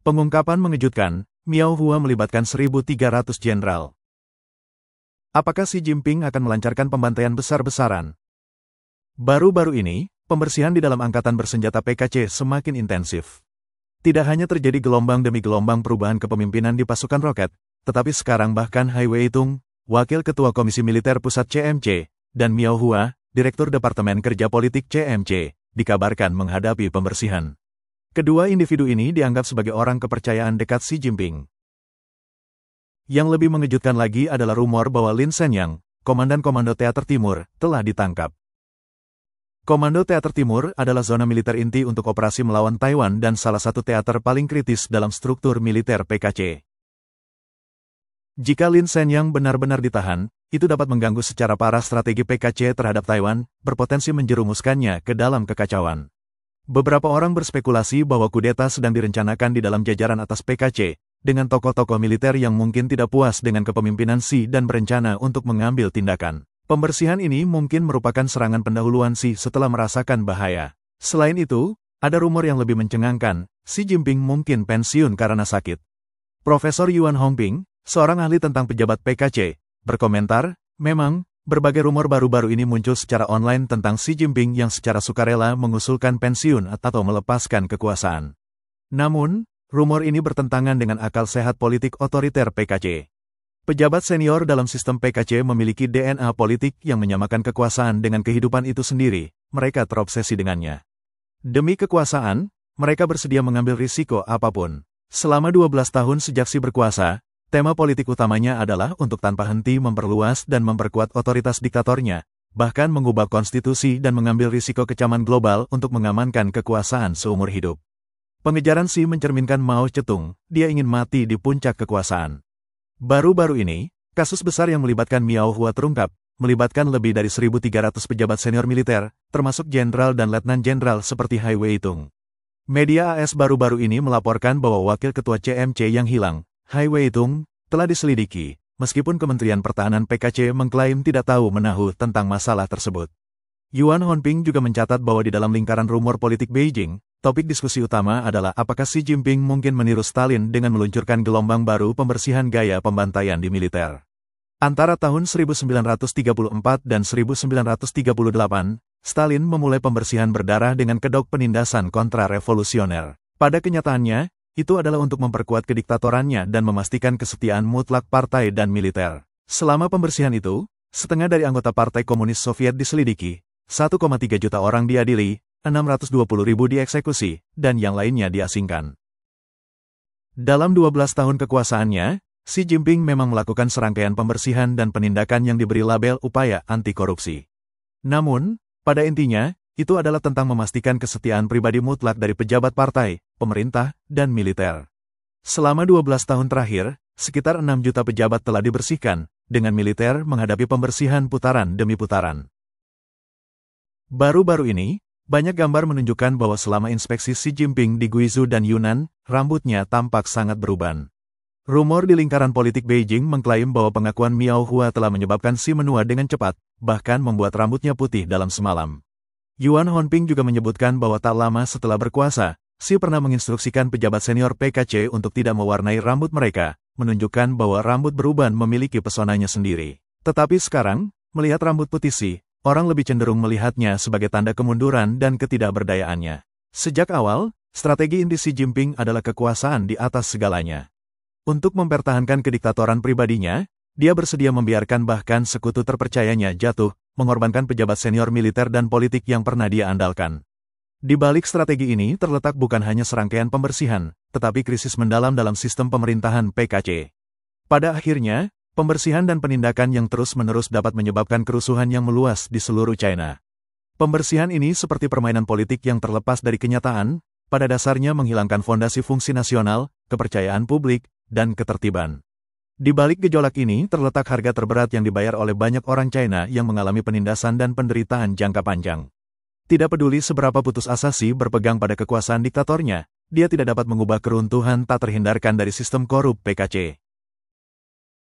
Pengungkapan mengejutkan, Miao Hua melibatkan 1.300 jenderal. Apakah Xi Jinping akan melancarkan pembantaian besar-besaran? Baru-baru ini, pembersihan di dalam angkatan bersenjata PKC semakin intensif. Tidak hanya terjadi gelombang demi gelombang perubahan kepemimpinan di pasukan roket, tetapi sekarang bahkan Hai Weitung, Wakil Ketua Komisi Militer Pusat CMC, dan Miao Hua, Direktur Departemen Kerja Politik CMC, dikabarkan menghadapi pembersihan. Kedua individu ini dianggap sebagai orang kepercayaan dekat Xi Jinping. Yang lebih mengejutkan lagi adalah rumor bahwa Lin Shenyang, Komandan Komando Teater Timur, telah ditangkap. Komando Teater Timur adalah zona militer inti untuk operasi melawan Taiwan dan salah satu teater paling kritis dalam struktur militer PKC. Jika Lin Shenyang benar-benar ditahan, itu dapat mengganggu secara parah strategi PKC terhadap Taiwan, berpotensi menjerumuskannya ke dalam kekacauan. Beberapa orang berspekulasi bahwa kudeta sedang direncanakan di dalam jajaran atas PKC, dengan tokoh-tokoh militer yang mungkin tidak puas dengan kepemimpinan Xi dan berencana untuk mengambil tindakan. Pembersihan ini mungkin merupakan serangan pendahuluan Xi setelah merasakan bahaya. Selain itu, ada rumor yang lebih mencengangkan, Xi Jinping mungkin pensiun karena sakit. Profesor Yuan Hongping, seorang ahli tentang pejabat PKC, berkomentar, memang, berbagai rumor baru-baru ini muncul secara online tentang Xi Jinping yang secara sukarela mengusulkan pensiun atau melepaskan kekuasaan. Namun, rumor ini bertentangan dengan akal sehat politik otoriter PKC. Pejabat senior dalam sistem PKC memiliki DNA politik yang menyamakan kekuasaan dengan kehidupan itu sendiri, mereka terobsesi dengannya. Demi kekuasaan, mereka bersedia mengambil risiko apapun. Selama 12 tahun sejak Xi berkuasa, tema politik utamanya adalah untuk tanpa henti memperluas dan memperkuat otoritas diktatornya, bahkan mengubah konstitusi dan mengambil risiko kecaman global untuk mengamankan kekuasaan seumur hidup. Pengejaran Xi mencerminkan Mao Zedong, dia ingin mati di puncak kekuasaan. Baru-baru ini, kasus besar yang melibatkan Miao Hua terungkap, melibatkan lebih dari 1.300 pejabat senior militer, termasuk jenderal dan letnan jenderal seperti Hai Weitung. Media AS baru-baru ini melaporkan bahwa wakil ketua CMC yang hilang, Hai Weitung, telah diselidiki, meskipun Kementerian Pertahanan PKC mengklaim tidak tahu menahu tentang masalah tersebut. Yuan Hongping juga mencatat bahwa di dalam lingkaran rumor politik Beijing, topik diskusi utama adalah apakah Xi Jinping mungkin meniru Stalin dengan meluncurkan gelombang baru pembersihan gaya pembantaian di militer. Antara tahun 1934 dan 1938, Stalin memulai pembersihan berdarah dengan kedok penindasan kontra-revolusioner. Pada kenyataannya, itu adalah untuk memperkuat kediktatorannya dan memastikan kesetiaan mutlak partai dan militer. Selama pembersihan itu, setengah dari anggota Partai Komunis Soviet diselidiki, 1,3 juta orang diadili, 620.000 dieksekusi, dan yang lainnya diasingkan. Dalam 12 tahun kekuasaannya, Xi Jinping memang melakukan serangkaian pembersihan dan penindakan yang diberi label upaya anti-korupsi. Namun, pada intinya, itu adalah tentang memastikan kesetiaan pribadi mutlak dari pejabat partai, pemerintah, dan militer. Selama 12 tahun terakhir, sekitar 6 juta pejabat telah dibersihkan, dengan militer menghadapi pembersihan putaran demi putaran. Baru-baru ini, banyak gambar menunjukkan bahwa selama inspeksi Xi Jinping di Guizhou dan Yunnan, rambutnya tampak sangat beruban. Rumor di lingkaran politik Beijing mengklaim bahwa pengakuan Miao Hua telah menyebabkan Xi menua dengan cepat, bahkan membuat rambutnya putih dalam semalam. Yuan Hongping juga menyebutkan bahwa tak lama setelah berkuasa, Xi pernah menginstruksikan pejabat senior PKC untuk tidak mewarnai rambut mereka, menunjukkan bahwa rambut beruban memiliki pesonanya sendiri. Tetapi sekarang, melihat rambut putih Xi, orang lebih cenderung melihatnya sebagai tanda kemunduran dan ketidakberdayaannya. Sejak awal, strategi inti Xi Jinping adalah kekuasaan di atas segalanya. Untuk mempertahankan kediktatoran pribadinya, dia bersedia membiarkan bahkan sekutu terpercayanya jatuh, mengorbankan pejabat senior militer dan politik yang pernah dia andalkan. Di balik strategi ini terletak bukan hanya serangkaian pembersihan, tetapi krisis mendalam dalam sistem pemerintahan PKC. Pada akhirnya, pembersihan dan penindakan yang terus-menerus dapat menyebabkan kerusuhan yang meluas di seluruh China. Pembersihan ini seperti permainan politik yang terlepas dari kenyataan, pada dasarnya menghilangkan fondasi fungsi nasional, kepercayaan publik, dan ketertiban. Di balik gejolak ini terletak harga terberat yang dibayar oleh banyak orang China yang mengalami penindasan dan penderitaan jangka panjang. Tidak peduli seberapa putus asa Xi berpegang pada kekuasaan diktatornya, dia tidak dapat mengubah keruntuhan tak terhindarkan dari sistem korup PKC.